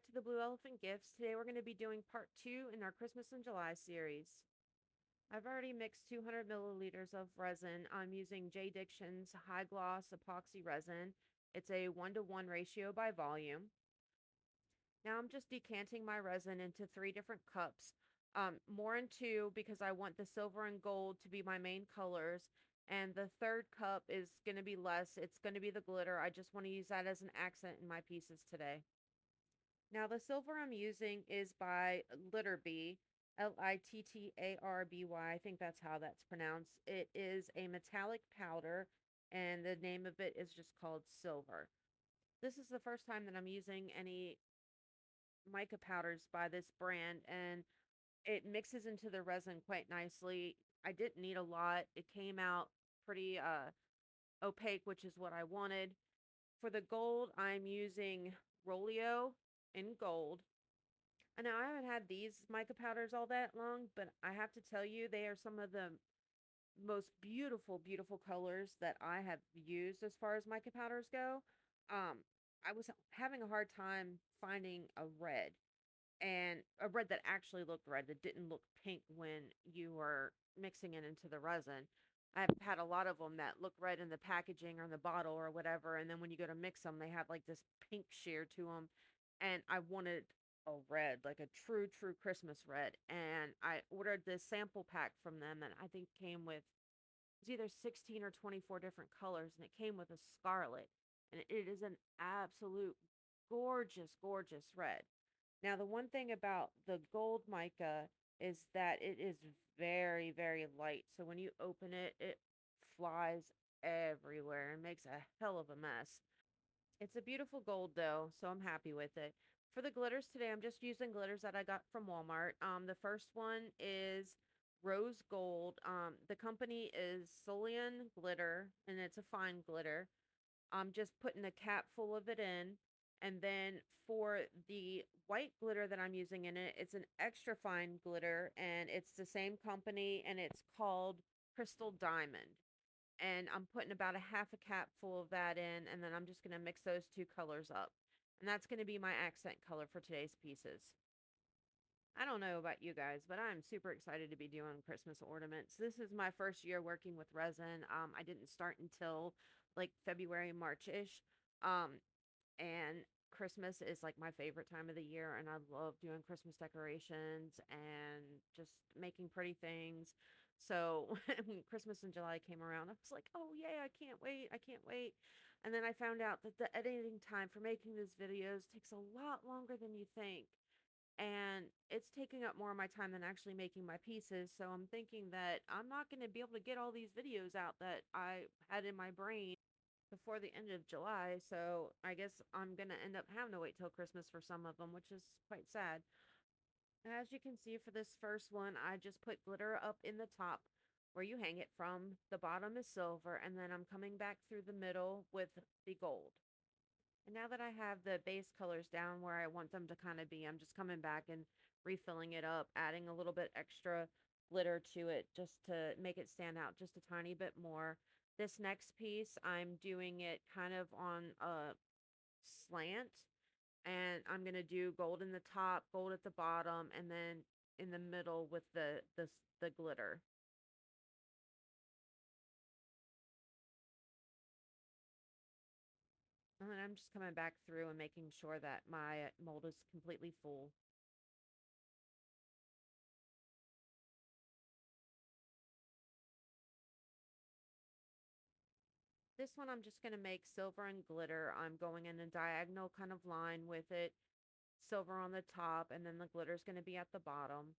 back to the Blue Elephant Gifts. Today we're going to be doing part 2 in our Christmas in July series. I've already mixed 200 milliliters of resin. I'm using J. Diction's High Gloss Epoxy Resin. It's a 1-to-1 ratio by volume. Now I'm just decanting my resin into 3 different cups. More in 2 because I want the silver and gold to be my main colors. And the third cup is going to be less. It's going to be the glitter. I just want to use that as an accent in my pieces today. Now, the silver I'm using is by Litterby, Littarby. I think that's how that's pronounced. It is a metallic powder, and the name of it is just called silver. This is the first time that I'm using any mica powders by this brand, and it mixes into the resin quite nicely. I didn't need a lot. It came out pretty opaque, which is what I wanted. For the gold, I'm using Rolio in gold. And now I haven't had these mica powders all that long, but I have to tell you, they are some of the most beautiful, beautiful colors that I have used as far as mica powders go. Um, I was having a hard time finding a red, and a red that actually looked red, that didn't look pink when you were mixing it into the resin. I've had a lot of them that look red in the packaging or in the bottle or whatever, and then when you go to mix them, they have like this pink sheer to them. And I wanted a red, like a true, true Christmas red. And I ordered this sample pack from them, and I think came with it's either 16 or 24 different colors, and it came with a scarlet. And it is an absolute gorgeous, gorgeous red. Now, the one thing about the gold mica is that it is very, very light. So when you open it, it flies everywhere and makes a hell of a mess. It's a beautiful gold though, so I'm happy with it. For the glitters today, I'm just using glitters that I got from Walmart. The first one is rose gold. The company is Sulyn glitter, and it's a fine glitter. I'm just putting a cap full of it in. And then for the white glitter that I'm using in it, it's an extra fine glitter, and it's the same company, and it's called Crystal Diamond. And I'm putting about a half a cap full of that in, and then I'm just going to mix those two colors up. And that's going to be my accent color for today's pieces. I don't know about you guys, but I'm super excited to be doing Christmas ornaments. This is my first year working with resin. I didn't start until like February, March-ish. Um, and Christmas is like my favorite time of the year, and I love doing Christmas decorations and just making pretty things. So when Christmas in July came around, I was like, "Oh yay, I can't wait. I can't wait." And then I found out that the editing time for making these videos takes a lot longer than you think. And it's taking up more of my time than actually making my pieces. So I'm thinking that I'm not going to be able to get all these videos out that I had in my brain before the end of July, so I guess I'm gonna end up having to wait till Christmas for some of them, which is quite sad. As you can see for this first one, I just put glitter up in the top where you hang it from. The bottom is silver, and then I'm coming back through the middle with the gold. And now that I have the base colors down where I want them to kind of be, I'm just coming back and refilling it up, adding a little bit extra glitter to it just to make it stand out just a tiny bit more. This next piece, I'm doing it kind of on a slant, and I'm going to do gold in the top, gold at the bottom, and then in the middle with the glitter. And then I'm just coming back through and making sure that my mold is completely full. This one I'm just going to make silver and glitter. I'm going in a diagonal kind of line with it, silver on the top, and then the glitter is going to be at the bottom.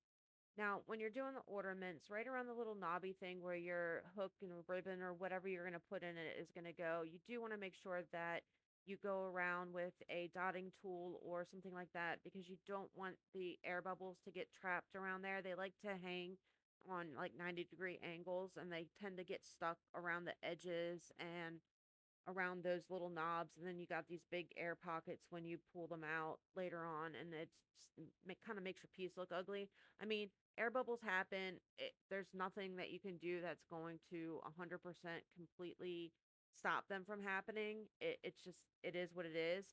Now, when you're doing the ornaments, right around the little knobby thing where your hook and ribbon or whatever you're going to put in it is going to go, you do want to make sure that you go around with a dotting tool or something like that, because you don't want the air bubbles to get trapped around there. They like to hang on like 90-degree angles, and they tend to get stuck around the edges and around those little knobs, and then you got these big air pockets when you pull them out later on, and it's just kind of makes your piece look ugly. I mean, air bubbles happen. There's nothing that you can do that's going to 100% completely stop them from happening. It's just, it is what it is.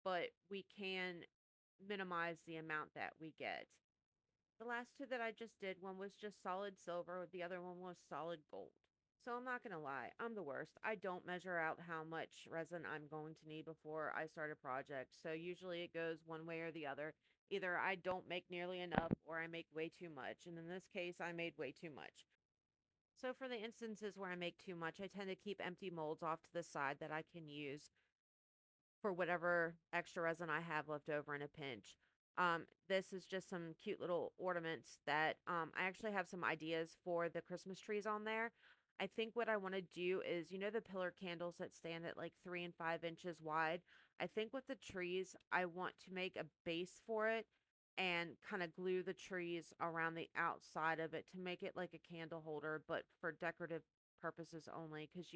But we can minimize the amount that we get. The last two that I just did, one was just solid silver, the other one was solid gold. So I'm not going to lie, I'm the worst. I don't measure out how much resin I'm going to need before I start a project. So usually it goes one way or the other. Either I don't make nearly enough or I make way too much. And in this case, I made way too much. So for the instances where I make too much, I tend to keep empty molds off to the side that I can use for whatever extra resin I have left over in a pinch. This is just some cute little ornaments that I actually have some ideas for the Christmas trees on there. I think what I want to do is, the pillar candles that stand at like 3 and 5 inches wide. I think with the trees, I want to make a base for it and kind of glue the trees around the outside of it to make it like a candle holder, but for decorative purposes only. Because,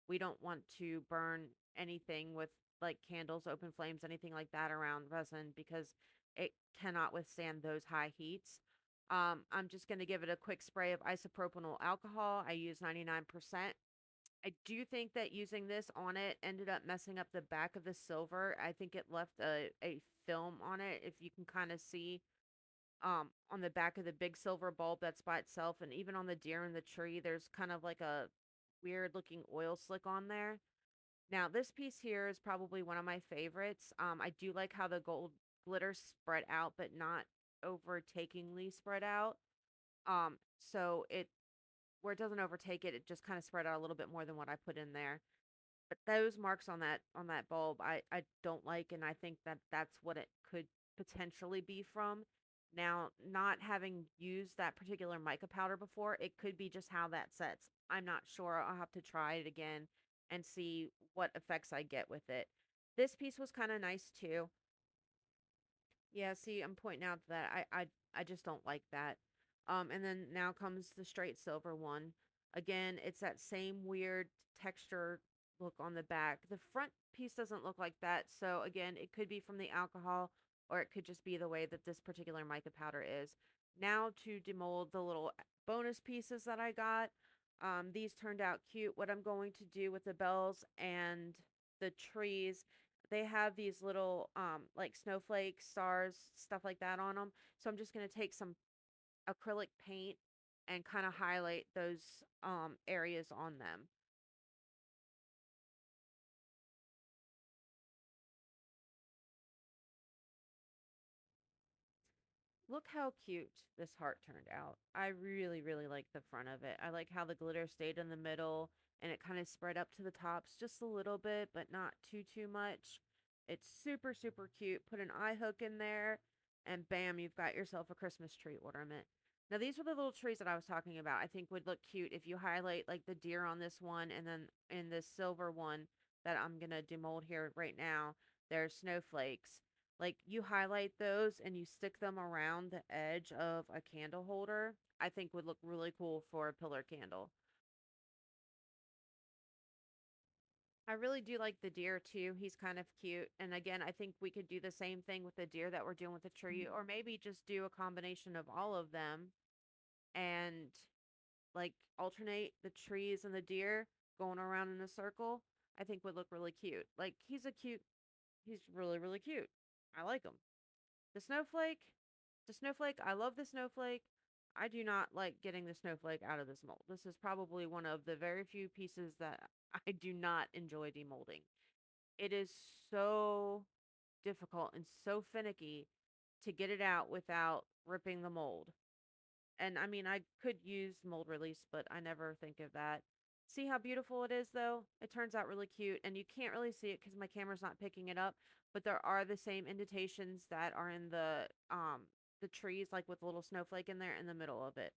we don't want to burn anything with like candles, open flames, anything like that around resin because it cannot withstand those high heats. I'm just going to give it a quick spray of isopropyl alcohol. I use 99%. I do think that using this on it ended up messing up the back of the silver. I think it left a film on it. If you can kind of see on the back of the big silver bulb that's by itself, and even on the deer in the tree, there's kind of like a weird looking oil slick on there. Now, this piece here is probably one of my favorites. I do like how the gold glitter spread out, but not overtakingly spread out. So it where it doesn't overtake it, it just kind of spread out a little bit more than what I put in there. But those marks on that bulb, I don't like, and I think that that's what it could potentially be from. Now, not having used that particular mica powder before, it could be just how that sets. I'm not sure. I'll have to try it again and see what effects I get with it. This piece was kind of nice too. Yeah, see, I'm pointing out that I just don't like that. And then now comes the straight silver one. Again, it's that same weird texture look on the back. The front piece doesn't look like that, so again, it could be from the alcohol or it could just be the way that this particular mica powder is. Now to demold the little bonus pieces that I got. These turned out cute. What I'm going to do with the bells and the trees, they have these little like snowflakes, stars, stuff like that on them. So I'm just going to take some acrylic paint and kind of highlight those areas on them. Look how cute this heart turned out. I really, really like the front of it. I like how the glitter stayed in the middle and it kind of spread up to the tops just a little bit, but not too much. It's super, super cute. Put an eye hook in there and bam, you've got yourself a Christmas tree ornament. Now, these were the little trees that I was talking about. I think would look cute if you highlight like the deer on this one and then in this silver one that I'm going to demold here right now, there's snowflakes. Like, you highlight those and you stick them around the edge of a candle holder, I think would look really cool for a pillar candle. I really do like the deer too. He's kind of cute. And again, I think we could do the same thing with the deer that we're doing with the tree, or maybe just do a combination of all of them and like alternate the trees and the deer going around in a circle. I think would look really cute. Like, he's really, really cute. I like him. The snowflake, I love the snowflake. I do not like getting the snowflake out of this mold. This is probably one of the very few pieces that I do not enjoy demolding. It is so difficult and so finicky to get it out without ripping the mold. And I mean, I could use mold release, but I never think of that. See how beautiful it is, though? It turns out really cute, and you can't really see it because my camera's not picking it up. But there are the same indentations that are in the trees, like with a little snowflake in there in the middle of it.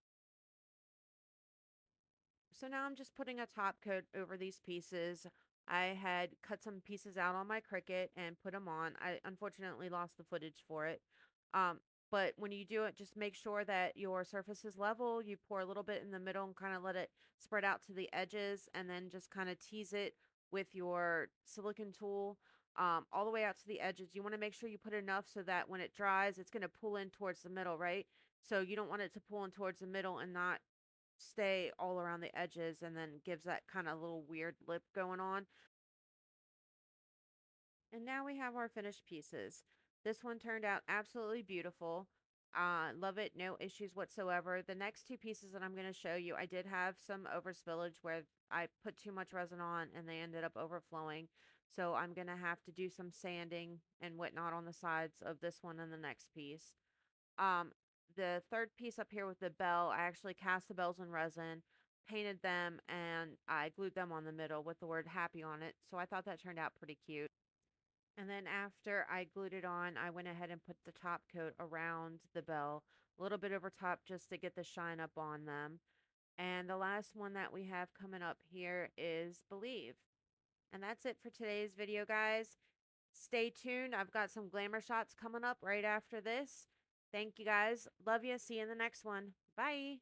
So now I'm just putting a top coat over these pieces. I had cut some pieces out on my Cricut and put them on. I unfortunately lost the footage for it. Um, but when you do it, just make sure that your surface is level. You pour a little bit in the middle and kind of let it spread out to the edges, and then just kind of tease it with your silicone tool all the way out to the edges. You want to make sure you put enough so that when it dries, it's going to pull in towards the middle, right? So you don't want it to pull in towards the middle and not stay all around the edges and then gives that kind of little weird lip going on. And now we have our finished pieces. This one turned out absolutely beautiful. Love it, no issues whatsoever. The next two pieces that I'm going to show you, I did have some overspillage where I put too much resin on and they ended up overflowing. So I'm going to have to do some sanding and whatnot on the sides of this one and the next piece. Um, the third piece up here with the bell, I actually cast the bells in resin, painted them, and I glued them on the middle with the word happy on it. So I thought that turned out pretty cute. And then after I glued it on, I went ahead and put the top coat around the bell, a little bit over top just to get the shine up on them. And the last one that we have coming up here is Believe. And that's it for today's video, guys. Stay tuned. I've got some glamour shots coming up right after this. Thank you guys. Love you. See you in the next one. Bye.